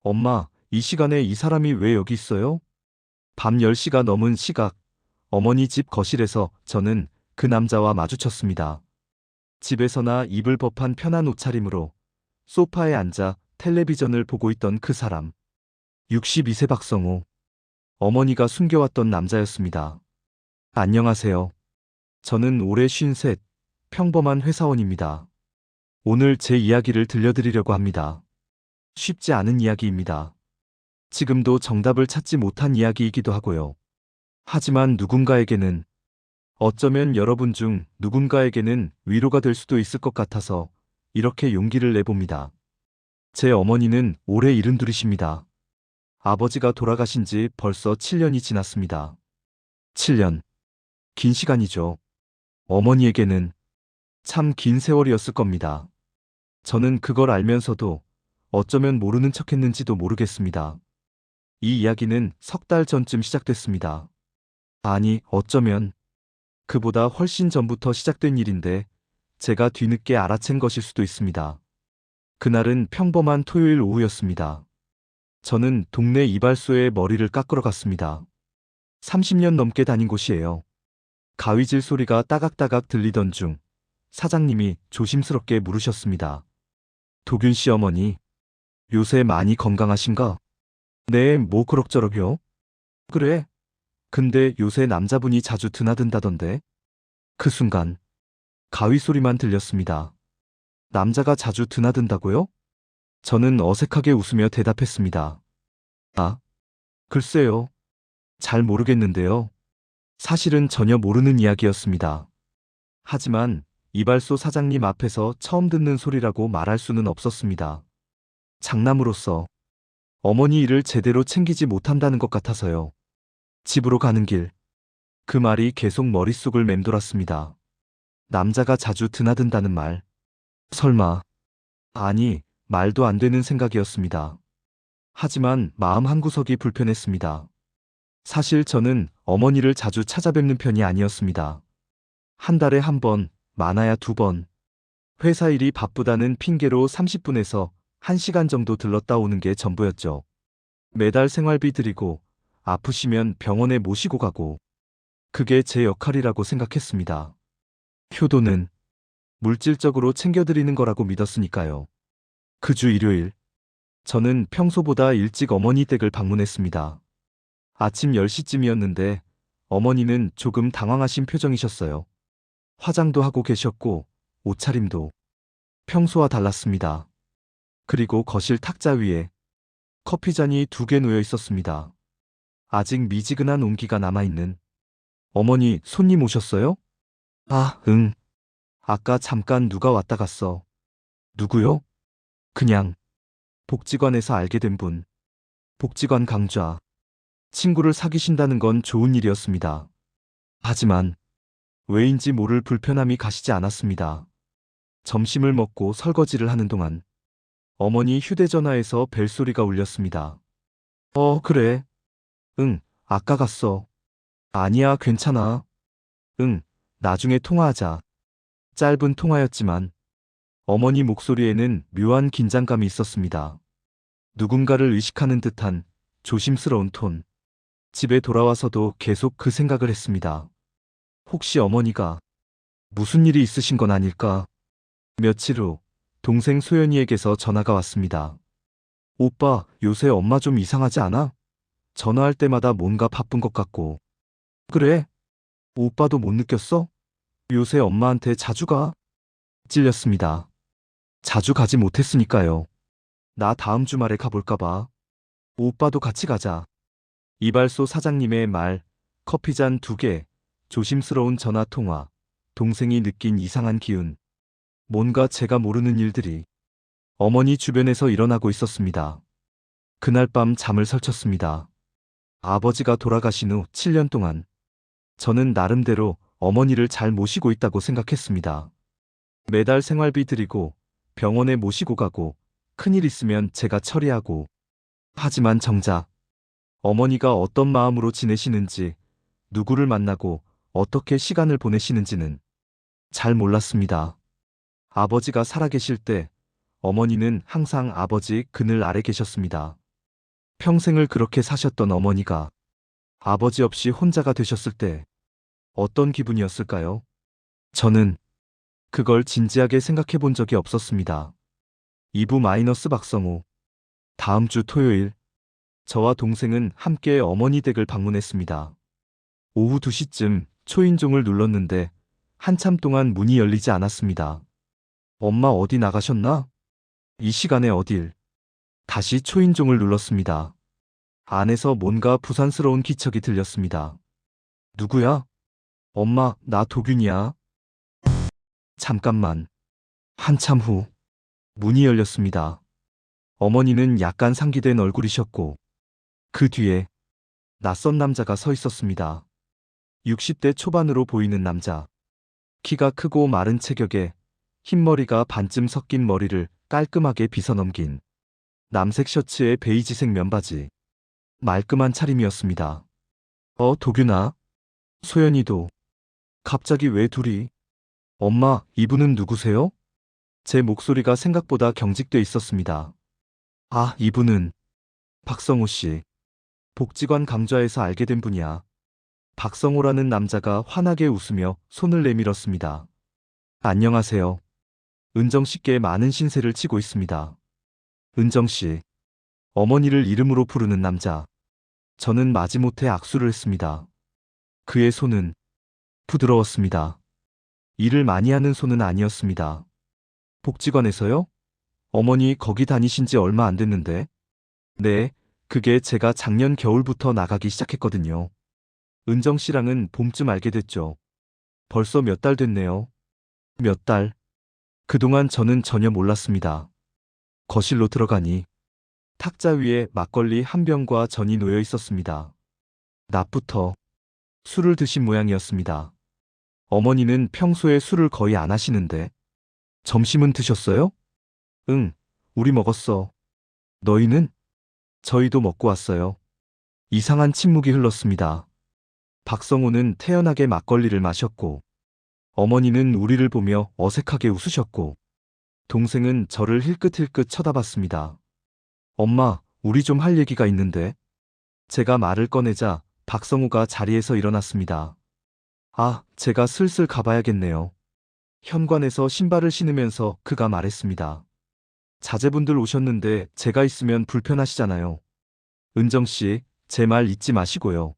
엄마, 이 시간에 이 사람이 왜 여기 있어요? 밤 10시가 넘은 시각, 어머니 집 거실에서 저는 그 남자와 마주쳤습니다. 집에서나 입을 법한 편한 옷차림으로 소파에 앉아 텔레비전을 보고 있던 그 사람. 62세 박성호. 어머니가 숨겨왔던 남자였습니다. 안녕하세요. 저는 올해 53, 평범한 회사원입니다. 오늘 제 이야기를 들려드리려고 합니다. 쉽지 않은 이야기입니다. 지금도 정답을 찾지 못한 이야기이기도 하고요. 하지만 누군가에게는, 어쩌면 여러분 중 누군가에게는 위로가 될 수도 있을 것 같아서 이렇게 용기를 내봅니다. 제 어머니는 올해 72이십니다. 아버지가 돌아가신 지 벌써 7년이 지났습니다. 7년. 긴 시간이죠. 어머니에게는 참 긴 세월이었을 겁니다. 저는 그걸 알면서도 어쩌면 모르는 척 했는지도 모르겠습니다. 이 이야기는 석 달 전쯤 시작됐습니다. 아니, 어쩌면 그보다 훨씬 전부터 시작된 일인데 제가 뒤늦게 알아챈 것일 수도 있습니다. 그날은 평범한 토요일 오후였습니다. 저는 동네 이발소에 머리를 깎으러 갔습니다. 30년 넘게 다닌 곳이에요. 가위질 소리가 따각따각 들리던 중 사장님이 조심스럽게 물으셨습니다. 도균 씨 어머니, 요새 많이 건강하신가? 네, 뭐 그럭저럭요? 그래. 근데 요새 남자분이 자주 드나든다던데? 그 순간 가위 소리만 들렸습니다. 남자가 자주 드나든다고요? 저는 어색하게 웃으며 대답했습니다. 아, 글쎄요. 잘 모르겠는데요. 사실은 전혀 모르는 이야기였습니다. 하지만 이발소 사장님 앞에서 처음 듣는 소리라고 말할 수는 없었습니다. 장남으로서 어머니 일을 제대로 챙기지 못한다는 것 같아서요. 집으로 가는 길, 그 말이 계속 머릿속을 맴돌았습니다. 남자가 자주 드나든다는 말. 설마. 아니, 말도 안 되는 생각이었습니다. 하지만 마음 한구석이 불편했습니다. 사실 저는 어머니를 자주 찾아뵙는 편이 아니었습니다. 한 달에 한 번, 많아야 2번. 회사 일이 바쁘다는 핑계로 30분에서 1시간 정도 들렀다 오는 게 전부였죠. 매달 생활비 드리고 아프시면 병원에 모시고 가고, 그게 제 역할이라고 생각했습니다. 효도는 물질적으로 챙겨드리는 거라고 믿었으니까요. 그 주 일요일, 저는 평소보다 일찍 어머니 댁을 방문했습니다. 아침 10시쯤이었는데 어머니는 조금 당황하신 표정이셨어요. 화장도 하고 계셨고 옷차림도 평소와 달랐습니다. 그리고 거실 탁자 위에 커피잔이 2개 놓여 있었습니다. 아직 미지근한 온기가 남아있는. 어머니, 손님 오셨어요? 아, 응. 아까 잠깐 누가 왔다 갔어. 누구요? 그냥 복지관에서 알게 된 분. 복지관 강좌. 친구를 사귀신다는 건 좋은 일이었습니다. 하지만 왜인지 모를 불편함이 가시지 않았습니다. 점심을 먹고 설거지를 하는 동안 어머니 휴대전화에서 벨소리가 울렸습니다. 그래. 응, 아까 갔어. 아니야, 괜찮아. 응, 나중에 통화하자. 짧은 통화였지만 어머니 목소리에는 묘한 긴장감이 있었습니다. 누군가를 의식하는 듯한 조심스러운 톤. 집에 돌아와서도 계속 그 생각을 했습니다. 혹시 어머니가 무슨 일이 있으신 건 아닐까? 며칠 후 동생 소연이에게서 전화가 왔습니다. 오빠, 요새 엄마 좀 이상하지 않아? 전화할 때마다 뭔가 바쁜 것 같고. 그래? 오빠도 못 느꼈어? 요새 엄마한테 자주 가? 찔렸습니다. 자주 가지 못했으니까요. 나 다음 주말에 가볼까 봐. 오빠도 같이 가자. 이발소 사장님의 말, 커피잔 2개, 조심스러운 전화통화, 동생이 느낀 이상한 기운. 뭔가 제가 모르는 일들이 어머니 주변에서 일어나고 있었습니다. 그날 밤 잠을 설쳤습니다. 아버지가 돌아가신 후 7년 동안 저는 나름대로 어머니를 잘 모시고 있다고 생각했습니다. 매달 생활비 드리고 병원에 모시고 가고 큰일 있으면 제가 처리하고. 하지만 정작 어머니가 어떤 마음으로 지내시는지, 누구를 만나고 어떻게 시간을 보내시는지는 잘 몰랐습니다. 아버지가 살아계실 때 어머니는 항상 아버지 그늘 아래 계셨습니다. 평생을 그렇게 사셨던 어머니가 아버지 없이 혼자가 되셨을 때 어떤 기분이었을까요? 저는 그걸 진지하게 생각해 본 적이 없었습니다. 2부 박성호. 다음 주 토요일, 저와 동생은 함께 어머니 댁을 방문했습니다. 오후 2시쯤 초인종을 눌렀는데 한참 동안 문이 열리지 않았습니다. 엄마 어디 나가셨나? 이 시간에 어딜? 다시 초인종을 눌렀습니다. 안에서 뭔가 부산스러운 기척이 들렸습니다. 누구야? 엄마, 나 도균이야. 잠깐만. 한참 후, 문이 열렸습니다. 어머니는 약간 상기된 얼굴이셨고, 그 뒤에 낯선 남자가 서 있었습니다. 60대 초반으로 보이는 남자. 키가 크고 마른 체격에 흰머리가 반쯤 섞인 머리를 깔끔하게 빗어넘긴 남색 셔츠에 베이지색 면바지. 말끔한 차림이었습니다. 도균아. 소연이도. 갑자기 왜 둘이? 엄마, 이분은 누구세요? 제 목소리가 생각보다 경직돼 있었습니다. 아, 이분은 박성호 씨. 복지관 감좌에서 알게 된 분이야. 박성호라는 남자가 환하게 웃으며 손을 내밀었습니다. 안녕하세요. 은정 씨께 많은 신세를 치고 있습니다. 은정 씨. 어머니를 이름으로 부르는 남자. 저는 마지못해 악수를 했습니다. 그의 손은 부드러웠습니다. 일을 많이 하는 손은 아니었습니다. 복지관에서요? 어머니 거기 다니신 지 얼마 안 됐는데. 네, 그게 제가 작년 겨울부터 나가기 시작했거든요. 은정 씨랑은 봄쯤 알게 됐죠. 벌써 몇 달 됐네요. 몇 달? 그동안 저는 전혀 몰랐습니다. 거실로 들어가니 탁자 위에 막걸리 한 병과 전이 놓여 있었습니다. 낮부터 술을 드신 모양이었습니다. 어머니는 평소에 술을 거의 안 하시는데. 점심은 드셨어요? 응, 우리 먹었어. 너희는? 저희도 먹고 왔어요. 이상한 침묵이 흘렀습니다. 박성호는 태연하게 막걸리를 마셨고, 어머니는 우리를 보며 어색하게 웃으셨고, 동생은 저를 힐끗힐끗 쳐다봤습니다. 엄마, 우리 좀 할 얘기가 있는데. 제가 말을 꺼내자 박성호가 자리에서 일어났습니다. 아, 제가 슬슬 가봐야겠네요. 현관에서 신발을 신으면서 그가 말했습니다. 자제분들 오셨는데 제가 있으면 불편하시잖아요. 은정 씨, 제 말 잊지 마시고요.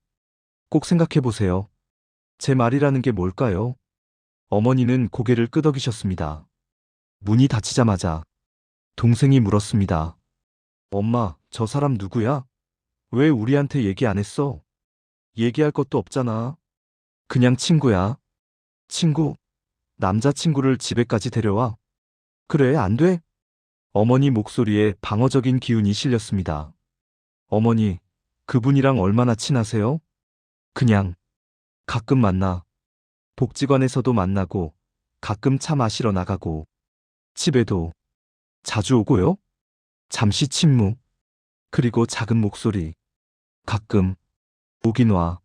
꼭 생각해 보세요. 제 말이라는 게 뭘까요? 어머니는 고개를 끄덕이셨습니다. 문이 닫히자마자 동생이 물었습니다. 엄마, 저 사람 누구야? 왜 우리한테 얘기 안 했어? 얘기할 것도 없잖아. 그냥 친구야. 친구? 남자친구를 집에까지 데려와? 그래, 안 돼? 어머니 목소리에 방어적인 기운이 실렸습니다. 어머니, 그분이랑 얼마나 친하세요? 그냥 가끔 만나. 복지관에서도 만나고 가끔 차 마시러 나가고 집에도 자주 오고요. 잠시 침묵. 그리고 작은 목소리. 가끔 오긴 와.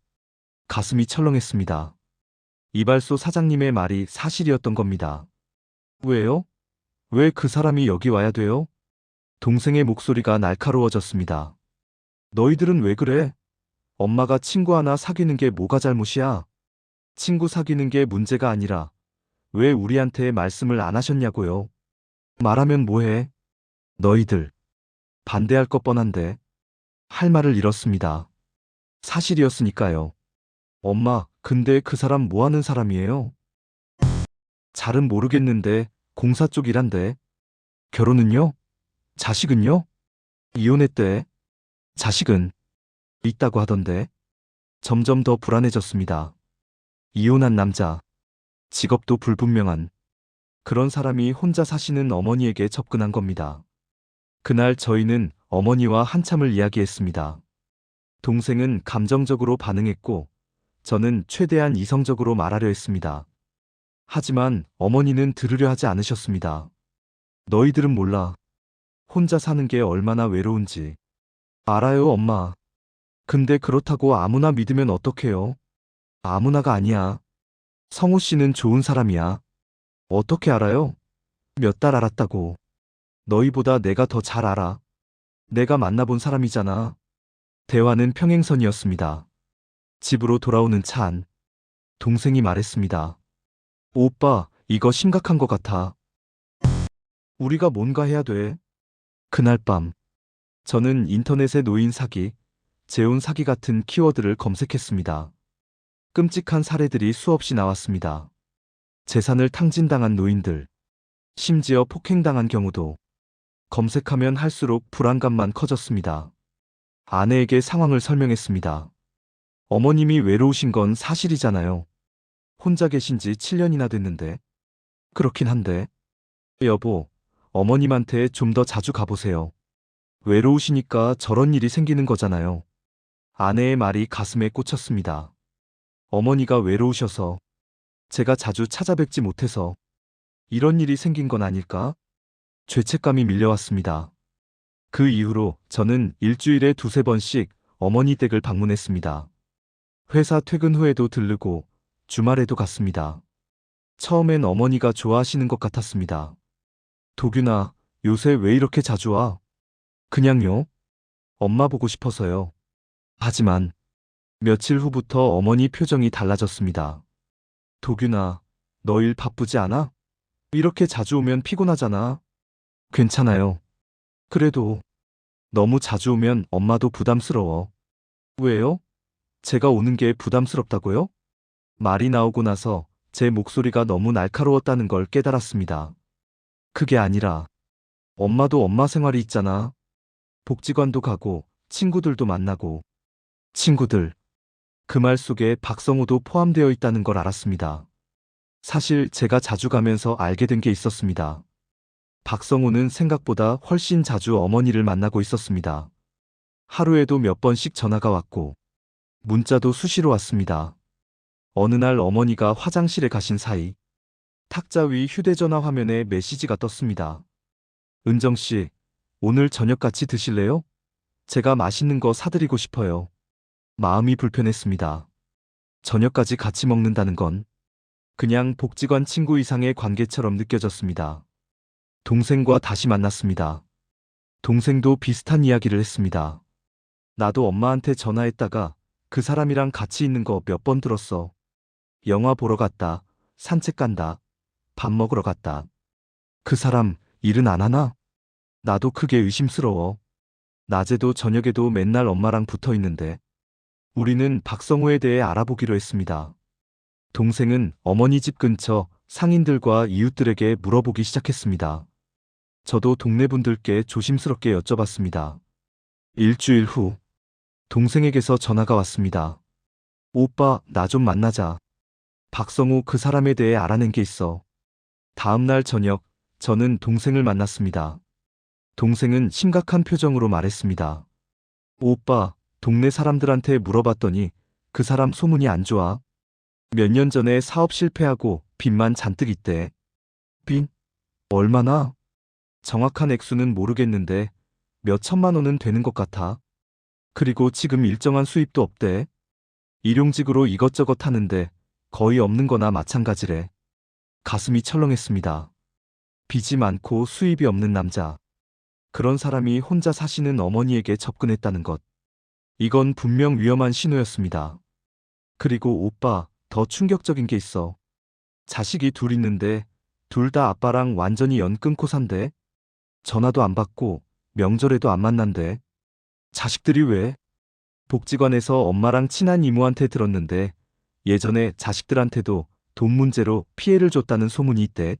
가슴이 철렁했습니다. 이발소 사장님의 말이 사실이었던 겁니다. 왜요? 왜 그 사람이 여기 와야 돼요? 동생의 목소리가 날카로워졌습니다. 너희들은 왜 그래? 엄마가 친구 하나 사귀는 게 뭐가 잘못이야? 친구 사귀는 게 문제가 아니라 왜 우리한테 말씀을 안 하셨냐고요? 말하면 뭐해? 너희들 반대할 것 뻔한데. 할 말을 잃었습니다. 사실이었으니까요. 엄마, 근데 그 사람 뭐 하는 사람이에요? 잘은 모르겠는데 공사 쪽 일한대. 결혼은요? 자식은요? 이혼했대. 자식은 있다고 하던데. 점점 더 불안해졌습니다. 이혼한 남자, 직업도 불분명한 그런 사람이 혼자 사시는 어머니에게 접근한 겁니다. 그날 저희는 어머니와 한참을 이야기했습니다. 동생은 감정적으로 반응했고, 저는 최대한 이성적으로 말하려 했습니다. 하지만 어머니는 들으려 하지 않으셨습니다. 너희들은 몰라. 혼자 사는 게 얼마나 외로운지. 알아요, 엄마. 근데 그렇다고 아무나 믿으면 어떡해요? 아무나가 아니야. 성호 씨는 좋은 사람이야. 어떻게 알아요? 몇 달 알았다고. 너희보다 내가 더 잘 알아. 내가 만나본 사람이잖아. 대화는 평행선이었습니다. 집으로 돌아오는 차 안. 동생이 말했습니다. 오빠, 이거 심각한 것 같아. 우리가 뭔가 해야 돼. 그날 밤, 저는 인터넷에 노인 사기, 재혼 사기 같은 키워드를 검색했습니다. 끔찍한 사례들이 수없이 나왔습니다. 재산을 탕진당한 노인들, 심지어 폭행당한 경우도. 검색하면 할수록 불안감만 커졌습니다. 아내에게 상황을 설명했습니다. 어머님이 외로우신 건 사실이잖아요. 혼자 계신 지 7년이나 됐는데. 그렇긴 한데. 여보, 어머님한테 좀 더 자주 가보세요. 외로우시니까 저런 일이 생기는 거잖아요. 아내의 말이 가슴에 꽂혔습니다. 어머니가 외로우셔서, 제가 자주 찾아뵙지 못해서 이런 일이 생긴 건 아닐까? 죄책감이 밀려왔습니다. 그 이후로 저는 일주일에 두세 번씩 어머니 댁을 방문했습니다. 회사 퇴근 후에도 들르고 주말에도 갔습니다. 처음엔 어머니가 좋아하시는 것 같았습니다. 도균아, 요새 왜 이렇게 자주 와? 그냥요. 엄마 보고 싶어서요. 하지만 며칠 후부터 어머니 표정이 달라졌습니다. 도균아, 너 일 바쁘지 않아? 이렇게 자주 오면 피곤하잖아. 괜찮아요. 그래도 너무 자주 오면 엄마도 부담스러워. 왜요? 제가 오는 게 부담스럽다고요? 말이 나오고 나서 제 목소리가 너무 날카로웠다는 걸 깨달았습니다. 그게 아니라 엄마도 엄마 생활이 있잖아. 복지관도 가고 친구들도 만나고. 친구들. 그 말 속에 박성호도 포함되어 있다는 걸 알았습니다. 사실 제가 자주 가면서 알게 된 게 있었습니다. 박성호는 생각보다 훨씬 자주 어머니를 만나고 있었습니다. 하루에도 몇 번씩 전화가 왔고 문자도 수시로 왔습니다. 어느 날 어머니가 화장실에 가신 사이 탁자 위 휴대전화 화면에 메시지가 떴습니다. 은정 씨, 오늘 저녁 같이 드실래요? 제가 맛있는 거 사드리고 싶어요. 마음이 불편했습니다. 저녁까지 같이 먹는다는 건 그냥 복지관 친구 이상의 관계처럼 느껴졌습니다. 동생과 다시 만났습니다. 동생도 비슷한 이야기를 했습니다. 나도 엄마한테 전화했다가 그 사람이랑 같이 있는 거 몇 번 들었어. 영화 보러 갔다, 산책 간다, 밥 먹으러 갔다. 그 사람 일은 안 하나? 나도 크게 의심스러워. 낮에도 저녁에도 맨날 엄마랑 붙어 있는데. 우리는 박성호에 대해 알아보기로 했습니다. 동생은 어머니 집 근처 상인들과 이웃들에게 물어보기 시작했습니다. 저도 동네 분들께 조심스럽게 여쭤봤습니다. 일주일 후, 동생에게서 전화가 왔습니다. 오빠, 나 좀 만나자. 박성호 그 사람에 대해 알아낸 게 있어. 다음 날 저녁, 저는 동생을 만났습니다. 동생은 심각한 표정으로 말했습니다. 오빠, 동네 사람들한테 물어봤더니 그 사람 소문이 안 좋아. 몇 년 전에 사업 실패하고 빚만 잔뜩 있대. 빚? 얼마나? 정확한 액수는 모르겠는데 몇 천만 원은 되는 것 같아. 그리고 지금 일정한 수입도 없대. 일용직으로 이것저것 하는데 거의 없는 거나 마찬가지래. 가슴이 철렁했습니다. 빚이 많고 수입이 없는 남자. 그런 사람이 혼자 사시는 어머니에게 접근했다는 것. 이건 분명 위험한 신호였습니다. 그리고 오빠, 더 충격적인 게 있어. 자식이 둘 있는데 둘 다 아빠랑 완전히 연 끊고 산대. 전화도 안 받고 명절에도 안 만난대. 자식들이 왜? 복지관에서 엄마랑 친한 이모한테 들었는데 예전에 자식들한테도 돈 문제로 피해를 줬다는 소문이 있대.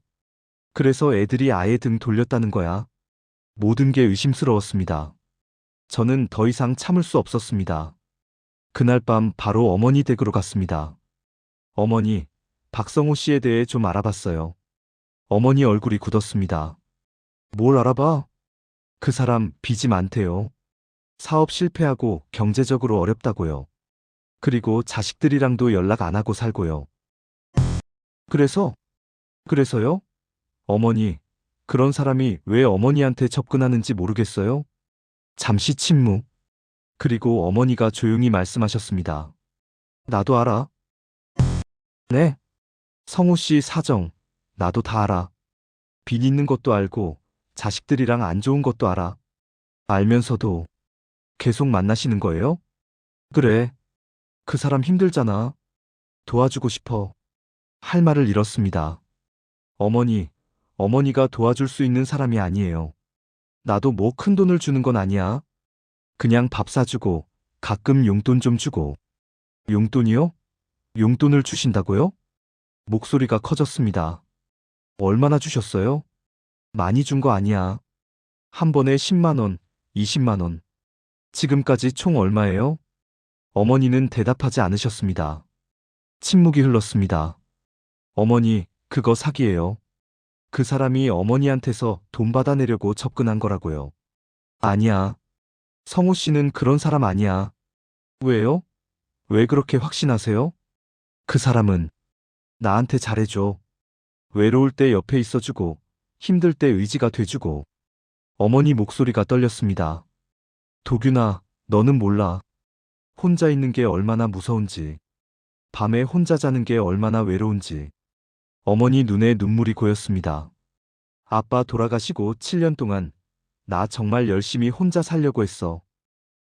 그래서 애들이 아예 등 돌렸다는 거야. 모든 게 의심스러웠습니다. 저는 더 이상 참을 수 없었습니다. 그날 밤 바로 어머니 댁으로 갔습니다. 어머니, 박성호 씨에 대해 좀 알아봤어요. 어머니 얼굴이 굳었습니다. 뭘 알아봐? 그 사람 빚이 많대요. 사업 실패하고 경제적으로 어렵다고요. 그리고 자식들이랑도 연락 안 하고 살고요. 그래서? 그래서요? 어머니, 그런 사람이 왜 어머니한테 접근하는지 모르겠어요? 잠시 침묵. 그리고 어머니가 조용히 말씀하셨습니다. 나도 알아. 네? 성우 씨 사정, 나도 다 알아. 빚 있는 것도 알고, 자식들이랑 안 좋은 것도 알아. 알면서도 계속 만나시는 거예요? 그래. 그 사람 힘들잖아. 도와주고 싶어. 할 말을 잃었습니다. 어머니, 어머니가 도와줄 수 있는 사람이 아니에요. 나도 뭐 큰 돈을 주는 건 아니야. 그냥 밥 사주고, 가끔 용돈 좀 주고. 용돈이요? 용돈을 주신다고요? 목소리가 커졌습니다. 얼마나 주셨어요? 많이 준 거 아니야. 한 번에 10만 원, 20만 원. 지금까지 총 얼마예요? 어머니는 대답하지 않으셨습니다. 침묵이 흘렀습니다. 어머니, 그거 사기예요. 그 사람이 어머니한테서 돈 받아내려고 접근한 거라고요. 아니야. 성우 씨는 그런 사람 아니야. 왜요? 왜 그렇게 확신하세요? 그 사람은 나한테 잘해줘. 외로울 때 옆에 있어주고, 힘들 때 의지가 돼주고. 어머니 목소리가 떨렸습니다. 도균아, 너는 몰라. 혼자 있는 게 얼마나 무서운지. 밤에 혼자 자는 게 얼마나 외로운지. 어머니 눈에 눈물이 고였습니다. 아빠 돌아가시고 7년 동안 나 정말 열심히 혼자 살려고 했어.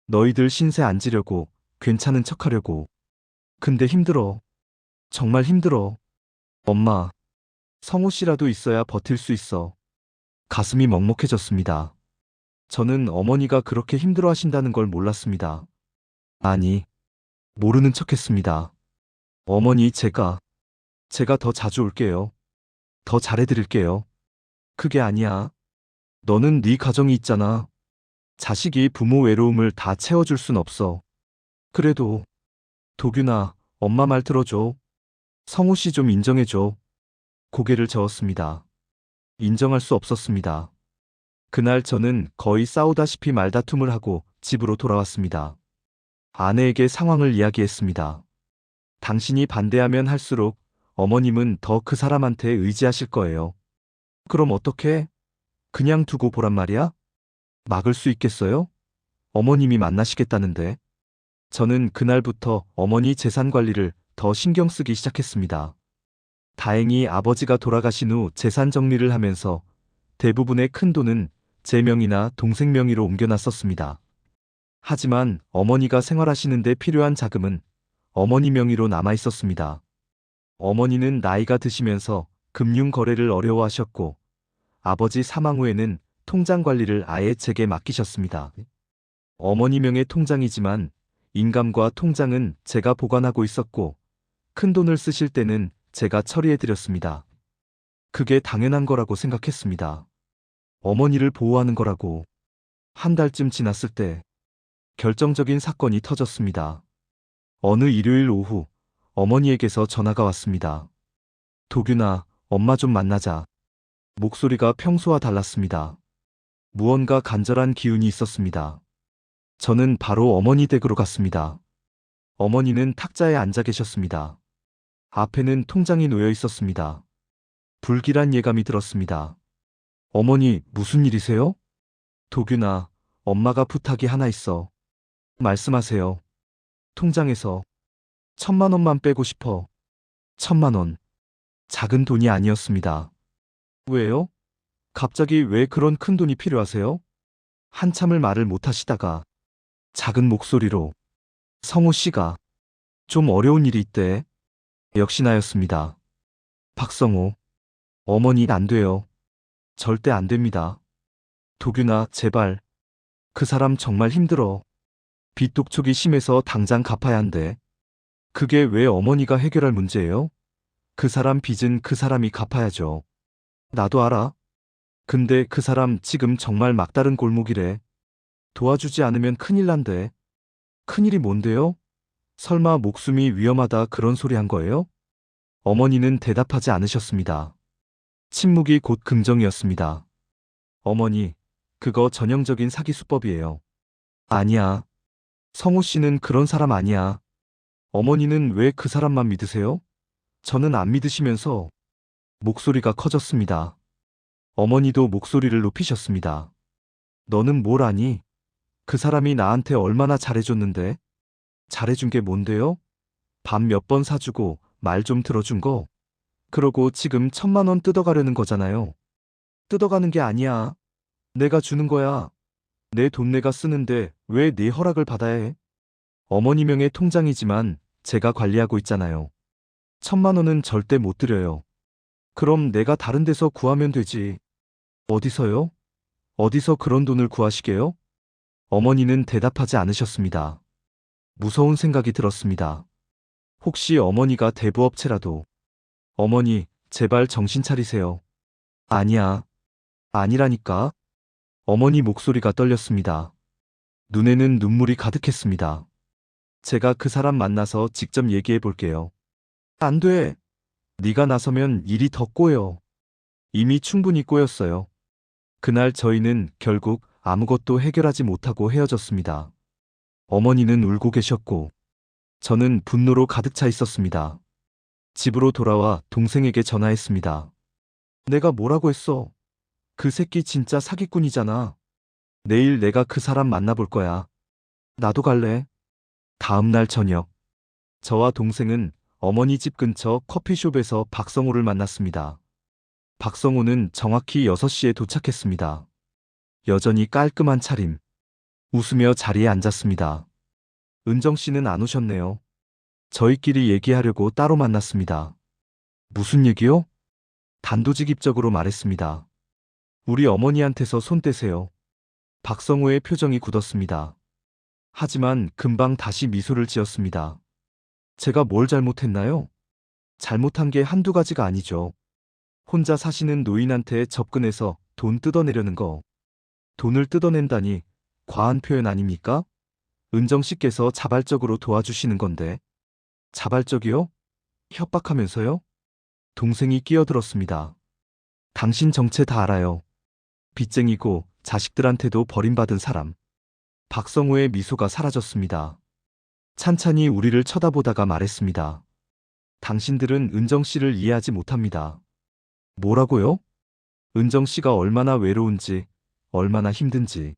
너희들 신세 안 지려고, 괜찮은 척 하려고. 근데 힘들어. 정말 힘들어. 엄마, 성우 씨라도 있어야 버틸 수 있어. 가슴이 먹먹해졌습니다. 저는 어머니가 그렇게 힘들어 하신다는 걸 몰랐습니다. 아니, 모르는 척 했습니다. 어머니, 제가 더 자주 올게요. 더 잘해드릴게요. 그게 아니야. 너는 네 가정이 있잖아. 자식이 부모 외로움을 다 채워줄 순 없어. 그래도, 도균아, 엄마 말 들어줘. 성우 씨 좀 인정해줘. 고개를 저었습니다. 인정할 수 없었습니다. 그날 저는 거의 싸우다시피 말다툼을 하고 집으로 돌아왔습니다. 아내에게 상황을 이야기했습니다. 당신이 반대하면 할수록 어머님은 더 그 사람한테 의지하실 거예요. 그럼 어떡해? 그냥 두고 보란 말이야? 막을 수 있겠어요? 어머님이 만나시겠다는데. 저는 그날부터 어머니 재산 관리를 더 신경 쓰기 시작했습니다. 다행히 아버지가 돌아가신 후 재산 정리를 하면서 대부분의 큰 돈은 제 명의나 동생 명의로 옮겨놨었습니다. 하지만 어머니가 생활하시는데 필요한 자금은 어머니 명의로 남아 있었습니다. 어머니는 나이가 드시면서 금융 거래를 어려워하셨고 아버지 사망 후에는 통장 관리를 아예 제게 맡기셨습니다. 어머니 명의 통장이지만 인감과 통장은 제가 보관하고 있었고 큰 돈을 쓰실 때는 제가 처리해드렸습니다. 그게 당연한 거라고 생각했습니다. 어머니를 보호하는 거라고. 한 달쯤 지났을 때 결정적인 사건이 터졌습니다. 어느 일요일 오후 어머니에게서 전화가 왔습니다. 도균아, 엄마 좀 만나자. 목소리가 평소와 달랐습니다. 무언가 간절한 기운이 있었습니다. 저는 바로 어머니 댁으로 갔습니다. 어머니는 탁자에 앉아 계셨습니다. 앞에는 통장이 놓여 있었습니다. 불길한 예감이 들었습니다. 어머니, 무슨 일이세요? 도균아, 엄마가 부탁이 하나 있어. 말씀하세요. 통장에서 1,000만 원만 빼고 싶어. 1,000만 원. 작은 돈이 아니었습니다. 왜요? 갑자기 왜 그런 큰 돈이 필요하세요? 한참을 말을 못 하시다가 작은 목소리로 성우 씨가 좀 어려운 일이 있대. 역시 나였습니다. 박성우. 어머니 안 돼요. 절대 안 됩니다. 도균아, 제발. 그 사람 정말 힘들어. 빚 독촉이 심해서 당장 갚아야 한대. 그게 왜 어머니가 해결할 문제예요? 그 사람 빚은 그 사람이 갚아야죠. 나도 알아. 근데 그 사람 지금 정말 막다른 골목이래. 도와주지 않으면 큰일 난대. 큰일이 뭔데요? 설마 목숨이 위험하다 그런 소리 한 거예요? 어머니는 대답하지 않으셨습니다. 침묵이 곧 긍정이었습니다. 어머니, 그거 전형적인 사기 수법이에요. 아니야. 성우 씨는 그런 사람 아니야. 어머니는 왜 그 사람만 믿으세요? 저는 안 믿으시면서 목소리가 커졌습니다. 어머니도 목소리를 높이셨습니다. 너는 뭘 아니? 그 사람이 나한테 얼마나 잘해줬는데? 잘해준 게 뭔데요? 밥 몇 번 사주고 말 좀 들어준 거? 그러고 지금 1,000만 원 뜯어가려는 거잖아요. 뜯어가는 게 아니야. 내가 주는 거야. 내 돈 내가 쓰는데 왜 네 허락을 받아야 해? 어머니 명의 통장이지만 제가 관리하고 있잖아요. 1,000만 원은 절대 못 드려요. 그럼 내가 다른 데서 구하면 되지. 어디서요? 어디서 그런 돈을 구하시게요? 어머니는 대답하지 않으셨습니다. 무서운 생각이 들었습니다. 혹시 어머니가 대부업체라도. 어머니, 제발 정신 차리세요. 아니야. 아니라니까. 어머니 목소리가 떨렸습니다. 눈에는 눈물이 가득했습니다. 제가 그 사람 만나서 직접 얘기해 볼게요. 안 돼. 네가 나서면 일이 더 꼬여. 이미 충분히 꼬였어요. 그날 저희는 결국 아무것도 해결하지 못하고 헤어졌습니다. 어머니는 울고 계셨고, 저는 분노로 가득 차 있었습니다. 집으로 돌아와 동생에게 전화했습니다. 내가 뭐라고 했어? 그 새끼 진짜 사기꾼이잖아. 내일 내가 그 사람 만나볼 거야. 나도 갈래. 다음 날 저녁, 저와 동생은 어머니 집 근처 커피숍에서 박성호를 만났습니다. 박성호는 정확히 6시에 도착했습니다. 여전히 깔끔한 차림. 웃으며 자리에 앉았습니다. 은정 씨는 안 오셨네요. 저희끼리 얘기하려고 따로 만났습니다. 무슨 얘기요? 단도직입적으로 말했습니다. 우리 어머니한테서 손 떼세요. 박성호의 표정이 굳었습니다. 하지만 금방 다시 미소를 지었습니다. 제가 뭘 잘못했나요? 잘못한 게 한두 가지가 아니죠. 혼자 사시는 노인한테 접근해서 돈 뜯어내려는 거. 돈을 뜯어낸다니 과한 표현 아닙니까? 은정 씨께서 자발적으로 도와주시는 건데. 자발적이요? 협박하면서요? 동생이 끼어들었습니다. 당신 정체 다 알아요. 빚쟁이고 자식들한테도 버림받은 사람. 박성호의 미소가 사라졌습니다. 찬찬히 우리를 쳐다보다가 말했습니다. 당신들은 은정 씨를 이해하지 못합니다. 뭐라고요? 은정 씨가 얼마나 외로운지, 얼마나 힘든지.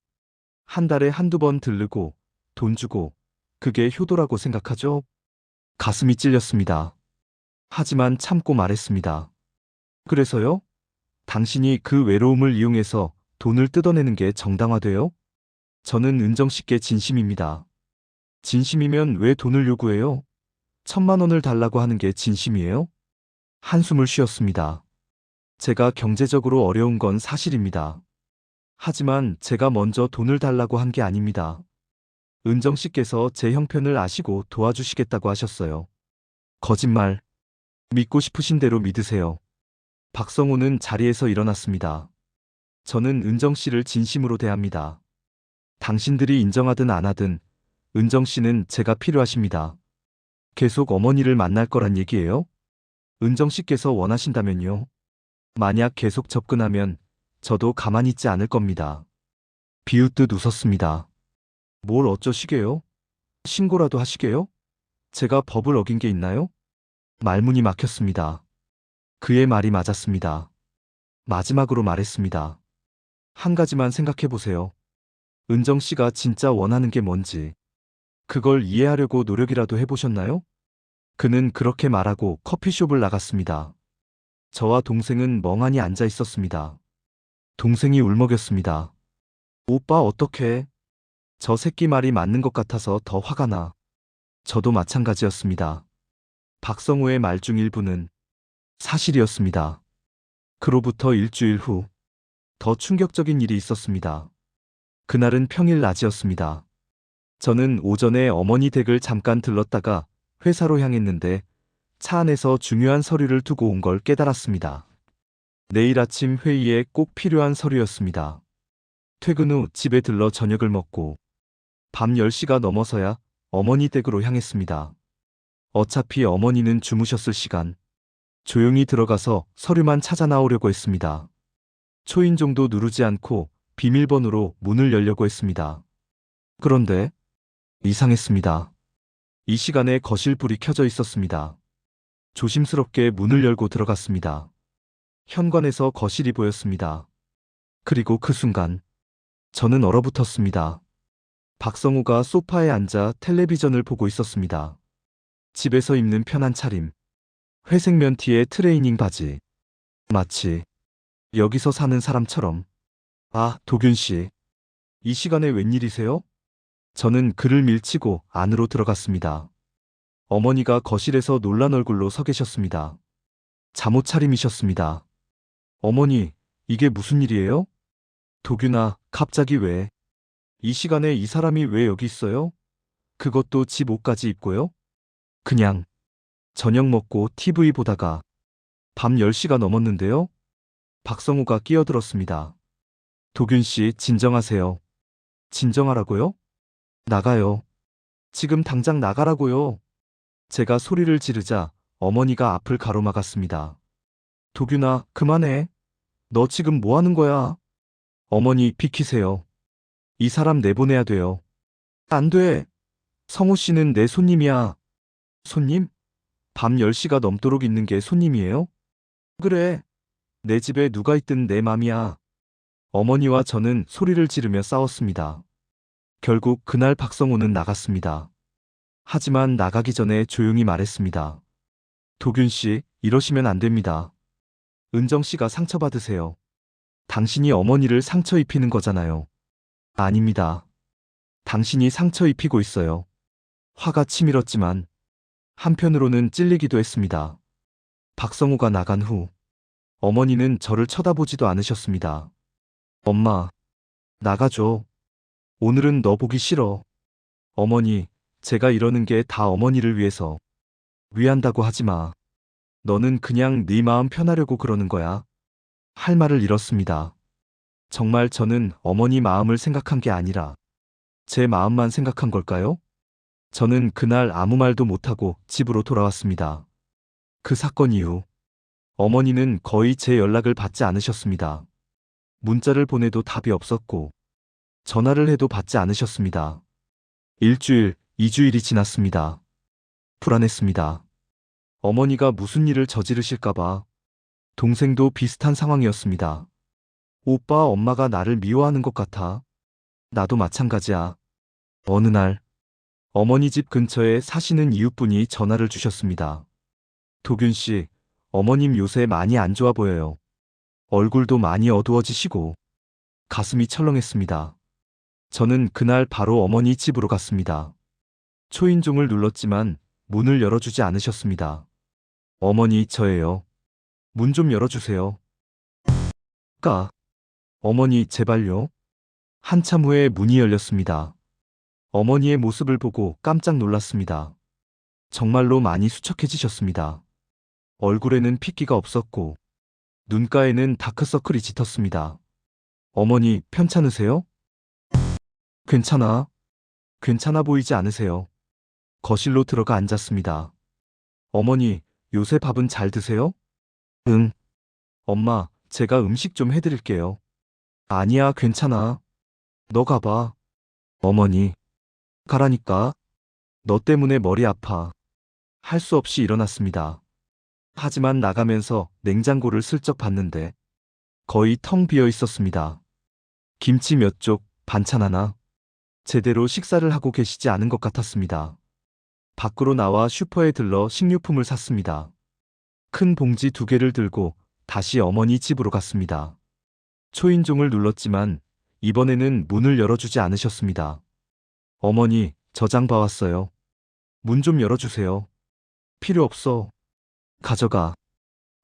한 달에 한두 번 들르고, 돈 주고, 그게 효도라고 생각하죠? 가슴이 찔렸습니다. 하지만 참고 말했습니다. 그래서요? 당신이 그 외로움을 이용해서 돈을 뜯어내는 게 정당화돼요? 저는 은정 씨께 진심입니다. 진심이면 왜 돈을 요구해요? 1,000만 원을 달라고 하는 게 진심이에요? 한숨을 쉬었습니다. 제가 경제적으로 어려운 건 사실입니다. 하지만 제가 먼저 돈을 달라고 한 게 아닙니다. 은정 씨께서 제 형편을 아시고 도와주시겠다고 하셨어요. 거짓말. 믿고 싶으신 대로 믿으세요. 박성호는 자리에서 일어났습니다. 저는 은정 씨를 진심으로 대합니다. 당신들이 인정하든 안 하든 은정 씨는 제가 필요하십니다. 계속 어머니를 만날 거란 얘기예요? 은정 씨께서 원하신다면요. 만약 계속 접근하면 저도 가만히 있지 않을 겁니다. 비웃듯 웃었습니다. 뭘 어쩌시게요? 신고라도 하시게요? 제가 법을 어긴 게 있나요? 말문이 막혔습니다. 그의 말이 맞았습니다. 마지막으로 말했습니다. 한 가지만 생각해 보세요. 은정 씨가 진짜 원하는 게 뭔지. 그걸 이해하려고 노력이라도 해보셨나요? 그는 그렇게 말하고 커피숍을 나갔습니다. 저와 동생은 멍하니 앉아 있었습니다. 동생이 울먹였습니다. 오빠 어떡해? 저 새끼 말이 맞는 것 같아서 더 화가 나. 저도 마찬가지였습니다. 박성호의 말 중 일부는 사실이었습니다. 그로부터 일주일 후, 더 충격적인 일이 있었습니다. 그날은 평일 낮이었습니다. 저는 오전에 어머니 댁을 잠깐 들렀다가 회사로 향했는데 차 안에서 중요한 서류를 두고 온 걸 깨달았습니다. 내일 아침 회의에 꼭 필요한 서류였습니다. 퇴근 후 집에 들러 저녁을 먹고 밤 10시가 넘어서야 어머니 댁으로 향했습니다. 어차피 어머니는 주무셨을 시간. 조용히 들어가서 서류만 찾아 나오려고 했습니다. 초인종도 누르지 않고 비밀번호로 문을 열려고 했습니다. 그런데 이상했습니다. 이 시간에 거실 불이 켜져 있었습니다. 조심스럽게 문을 열고 들어갔습니다. 현관에서 거실이 보였습니다. 그리고 그 순간 저는 얼어붙었습니다. 박성우가 소파에 앉아 텔레비전을 보고 있었습니다. 집에서 입는 편한 차림, 회색 면티에 트레이닝 바지. 마치 여기서 사는 사람처럼. 아, 도균 씨. 이 시간에 웬일이세요? 저는 그를 밀치고 안으로 들어갔습니다. 어머니가 거실에서 놀란 얼굴로 서 계셨습니다. 잠옷 차림이셨습니다. 어머니, 이게 무슨 일이에요? 도균아, 갑자기 왜? 이 시간에 이 사람이 왜 여기 있어요? 그것도 집 옷까지 입고요? 그냥 저녁 먹고 TV 보다가 밤 10시가 넘었는데요? 박성우가 끼어들었습니다. 도균 씨, 진정하세요. 진정하라고요? 나가요. 지금 당장 나가라고요. 제가 소리를 지르자 어머니가 앞을 가로막았습니다. 도균아, 그만해. 너 지금 뭐 하는 거야? 어머니, 비키세요. 이 사람 내보내야 돼요. 안 돼. 성우 씨는 내 손님이야. 손님? 밤 10시가 넘도록 있는 게 손님이에요? 그래. 내 집에 누가 있든 내 맘이야. 어머니와 저는 소리를 지르며 싸웠습니다. 결국 그날 박성우는 나갔습니다. 하지만 나가기 전에 조용히 말했습니다. 도균 씨, 이러시면 안 됩니다. 은정 씨가 상처받으세요. 당신이 어머니를 상처 입히는 거잖아요. 아닙니다. 당신이 상처 입히고 있어요. 화가 치밀었지만 한편으로는 찔리기도 했습니다. 박성우가 나간 후 어머니는 저를 쳐다보지도 않으셨습니다. 엄마, 나가줘. 오늘은 너 보기 싫어. 어머니, 제가 이러는 게 다 어머니를 위해서. 위한다고 하지 마. 너는 그냥 네 마음 편하려고 그러는 거야. 할 말을 잃었습니다. 정말 저는 어머니 마음을 생각한 게 아니라 제 마음만 생각한 걸까요? 저는 그날 아무 말도 못하고 집으로 돌아왔습니다. 그 사건 이후 어머니는 거의 제 연락을 받지 않으셨습니다. 문자를 보내도 답이 없었고 전화를 해도 받지 않으셨습니다. 일주일, 2주일이 지났습니다. 불안했습니다. 어머니가 무슨 일을 저지르실까봐. 동생도 비슷한 상황이었습니다. 오빠, 엄마가 나를 미워하는 것 같아. 나도 마찬가지야. 어느 날 어머니 집 근처에 사시는 이웃분이 전화를 주셨습니다. 도균 씨, 어머님 요새 많이 안 좋아 보여요. 얼굴도 많이 어두워지시고 가슴이 철렁했습니다. 저는 그날 바로 어머니 집으로 갔습니다. 초인종을 눌렀지만 문을 열어주지 않으셨습니다. 어머니, 저예요. 문 좀 열어주세요. 어머니, 제발요. 한참 후에 문이 열렸습니다. 어머니의 모습을 보고 깜짝 놀랐습니다. 정말로 많이 수척해지셨습니다. 얼굴에는 핏기가 없었고 눈가에는 다크서클이 짙었습니다. 어머니, 편찮으세요? 괜찮아. 괜찮아 보이지 않으세요. 거실로 들어가 앉았습니다. 어머니, 요새 밥은 잘 드세요? 응. 엄마, 제가 음식 좀 해드릴게요. 아니야, 괜찮아. 너 가봐. 어머니, 가라니까. 너 때문에 머리 아파. 할 수 없이 일어났습니다. 하지만 나가면서 냉장고를 슬쩍 봤는데 거의 텅 비어 있었습니다. 김치 몇 쪽, 반찬 하나. 제대로 식사를 하고 계시지 않은 것 같았습니다. 밖으로 나와 슈퍼에 들러 식료품을 샀습니다. 큰 봉지 2개를 들고 다시 어머니 집으로 갔습니다. 초인종을 눌렀지만 이번에는 문을 열어주지 않으셨습니다. 어머니, 저장 봐왔어요. 문 좀 열어주세요. 필요 없어. 가져가.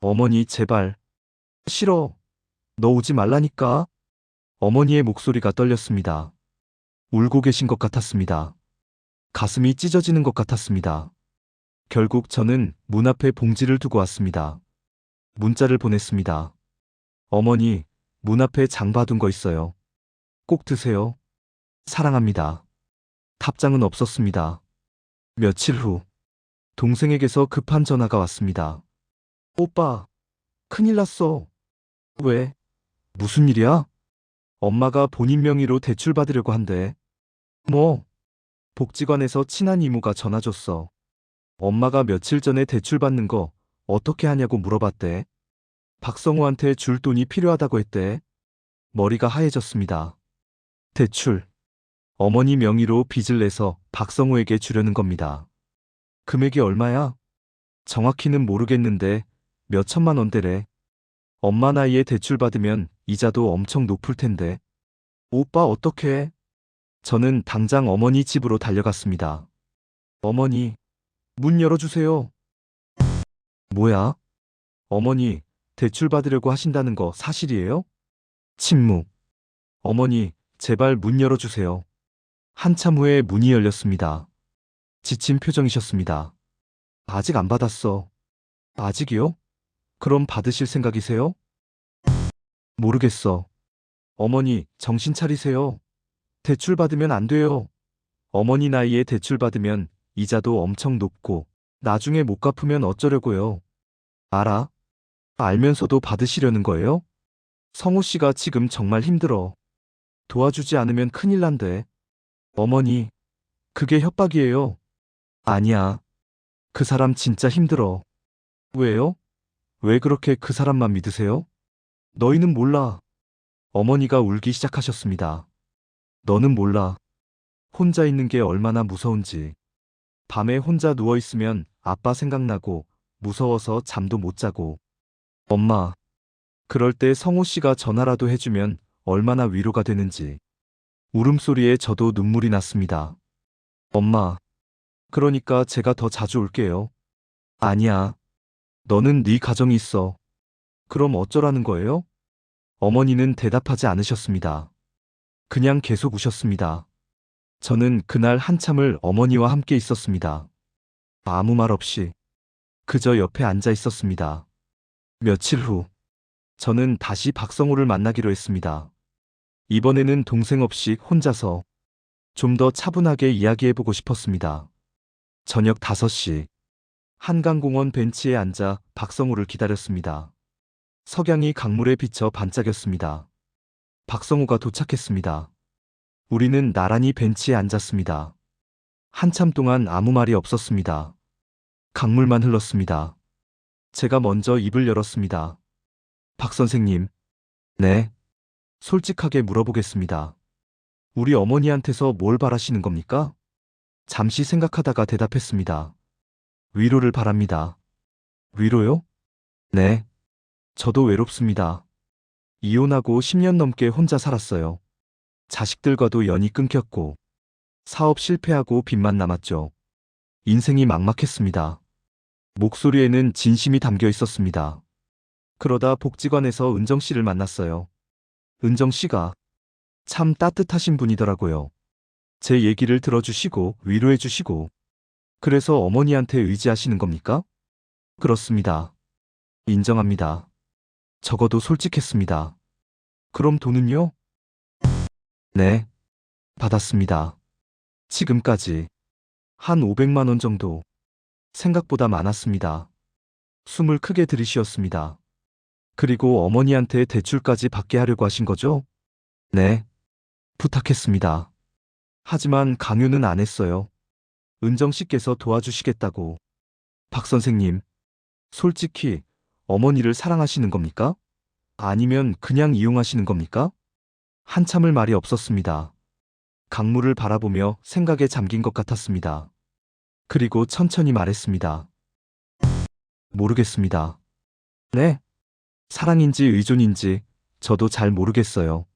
어머니, 제발. 싫어. 너 오지 말라니까. 어머니의 목소리가 떨렸습니다. 울고 계신 것 같았습니다. 가슴이 찢어지는 것 같았습니다. 결국 저는 문 앞에 봉지를 두고 왔습니다. 문자를 보냈습니다. 어머니, 문 앞에 장 봐둔 거 있어요. 꼭 드세요. 사랑합니다. 답장은 없었습니다. 며칠 후 동생에게서 급한 전화가 왔습니다. 오빠, 큰일 났어. 왜? 무슨 일이야? 엄마가 본인 명의로 대출 받으려고 한대. 뭐? 복지관에서 친한 이모가 전화 줬어. 엄마가 며칠 전에 대출 받는 거 어떻게 하냐고 물어봤대. 박성우한테 줄 돈이 필요하다고 했대. 머리가 하얘졌습니다. 대출. 어머니 명의로 빚을 내서 박성우에게 주려는 겁니다. 금액이 얼마야? 정확히는 모르겠는데 몇 천만 원대래. 엄마 나이에 대출 받으면 이자도 엄청 높을 텐데. 오빠 어떡해? 저는 당장 어머니 집으로 달려갔습니다. 어머니, 문 열어주세요. 뭐야? 어머니, 대출 받으려고 하신다는 거 사실이에요? 침묵. 어머니, 제발 문 열어주세요. 한참 후에 문이 열렸습니다. 지친 표정이셨습니다. 아직 안 받았어. 아직이요? 그럼 받으실 생각이세요? 모르겠어. 어머니, 정신 차리세요. 대출 받으면 안 돼요. 어머니 나이에 대출 받으면 이자도 엄청 높고 나중에 못 갚으면 어쩌려고요. 알아? 알면서도 받으시려는 거예요? 성우 씨가 지금 정말 힘들어. 도와주지 않으면 큰일 난대. 어머니, 그게 협박이에요. 아니야. 그 사람 진짜 힘들어. 왜요? 왜 그렇게 그 사람만 믿으세요? 너희는 몰라. 어머니가 울기 시작하셨습니다. 너는 몰라. 혼자 있는 게 얼마나 무서운지. 밤에 혼자 누워있으면 아빠 생각나고 무서워서 잠도 못 자고. 엄마, 그럴 때 성호 씨가 전화라도 해주면 얼마나 위로가 되는지. 울음소리에 저도 눈물이 났습니다. 엄마, 그러니까 제가 더 자주 올게요. 아니야. 너는 네 가정이 있어. 그럼 어쩌라는 거예요? 어머니는 대답하지 않으셨습니다. 그냥 계속 우셨습니다. 저는 그날 한참을 어머니와 함께 있었습니다. 아무 말 없이 그저 옆에 앉아 있었습니다. 며칠 후 저는 다시 박성호를 만나기로 했습니다. 이번에는 동생 없이 혼자서 좀 더 차분하게 이야기해보고 싶었습니다. 저녁 5시 한강공원 벤치에 앉아 박성호를 기다렸습니다. 석양이 강물에 비쳐 반짝였습니다. 박성호가 도착했습니다. 우리는 나란히 벤치에 앉았습니다. 한참 동안 아무 말이 없었습니다. 강물만 흘렀습니다. 제가 먼저 입을 열었습니다. 박 선생님. 네. 솔직하게 물어보겠습니다. 우리 어머니한테서 뭘 바라시는 겁니까? 잠시 생각하다가 대답했습니다. 위로를 바랍니다. 위로요? 네. 저도 외롭습니다. 이혼하고 10년 넘게 혼자 살았어요. 자식들과도 연이 끊겼고, 사업 실패하고 빚만 남았죠. 인생이 막막했습니다. 목소리에는 진심이 담겨 있었습니다. 그러다 복지관에서 은정 씨를 만났어요. 은정 씨가 참 따뜻하신 분이더라고요. 제 얘기를 들어주시고 위로해주시고. 그래서 어머니한테 의지하시는 겁니까? 그렇습니다. 인정합니다. 적어도 솔직했습니다. 그럼 돈은요? 네. 받았습니다. 지금까지 한 500만 원 정도. 생각보다 많았습니다. 숨을 크게 들이쉬었습니다. 그리고 어머니한테 대출까지 받게 하려고 하신 거죠? 네. 부탁했습니다. 하지만 강요는 안 했어요. 은정 씨께서 도와주시겠다고. 박 선생님, 솔직히 어머니를 사랑하시는 겁니까? 아니면 그냥 이용하시는 겁니까? 한참을 말이 없었습니다. 강물을 바라보며 생각에 잠긴 것 같았습니다. 그리고 천천히 말했습니다. 모르겠습니다. 네? 사랑인지 의존인지 저도 잘 모르겠어요.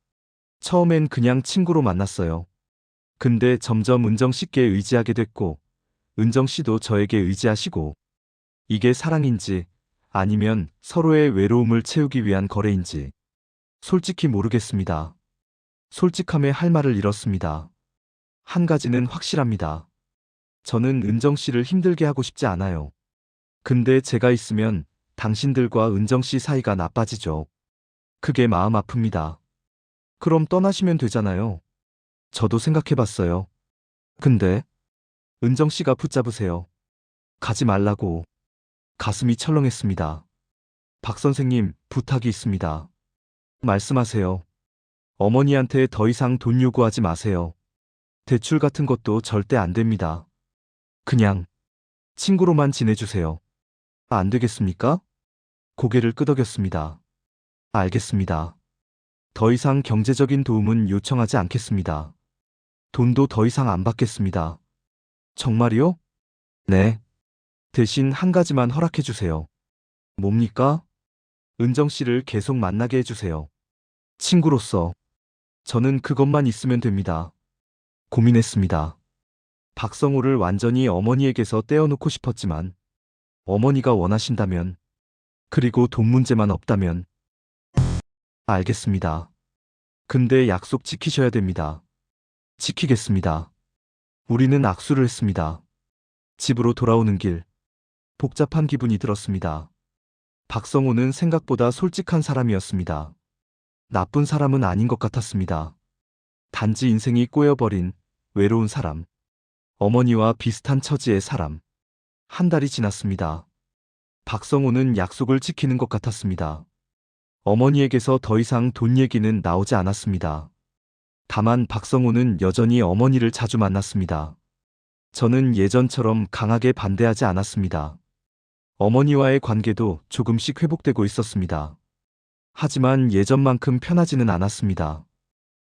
처음엔 그냥 친구로 만났어요. 근데 점점 은정 씨께 의지하게 됐고, 은정 씨도 저에게 의지하시고, 이게 사랑인지 아니면 서로의 외로움을 채우기 위한 거래인지 솔직히 모르겠습니다. 솔직함에 할 말을 잃었습니다. 한 가지는 확실합니다. 저는 은정 씨를 힘들게 하고 싶지 않아요. 근데 제가 있으면 당신들과 은정 씨 사이가 나빠지죠. 그게 마음 아픕니다. 그럼 떠나시면 되잖아요. 저도 생각해봤어요. 근데 은정 씨가 붙잡으세요. 가지 말라고. 가슴이 철렁했습니다. 박 선생님, 부탁이 있습니다. 말씀하세요. 어머니한테 더 이상 돈 요구하지 마세요. 대출 같은 것도 절대 안 됩니다. 그냥 친구로만 지내주세요. 안 되겠습니까? 고개를 끄덕였습니다. 알겠습니다. 더 이상 경제적인 도움은 요청하지 않겠습니다. 돈도 더 이상 안 받겠습니다. 정말이요? 네. 대신 한 가지만 허락해 주세요. 뭡니까? 은정 씨를 계속 만나게 해주세요. 친구로서. 저는 그것만 있으면 됩니다. 고민했습니다. 박성호를 완전히 어머니에게서 떼어놓고 싶었지만 어머니가 원하신다면, 그리고 돈 문제만 없다면 알겠습니다. 근데 약속 지키셔야 됩니다. 지키겠습니다. 우리는 악수를 했습니다. 집으로 돌아오는 길, 복잡한 기분이 들었습니다. 박성호는 생각보다 솔직한 사람이었습니다. 나쁜 사람은 아닌 것 같았습니다. 단지 인생이 꼬여버린 외로운 사람, 어머니와 비슷한 처지의 사람. 한 달이 지났습니다. 박성호는 약속을 지키는 것 같았습니다. 어머니에게서 더 이상 돈 얘기는 나오지 않았습니다. 다만 박성호는 여전히 어머니를 자주 만났습니다. 저는 예전처럼 강하게 반대하지 않았습니다. 어머니와의 관계도 조금씩 회복되고 있었습니다. 하지만 예전만큼 편하지는 않았습니다.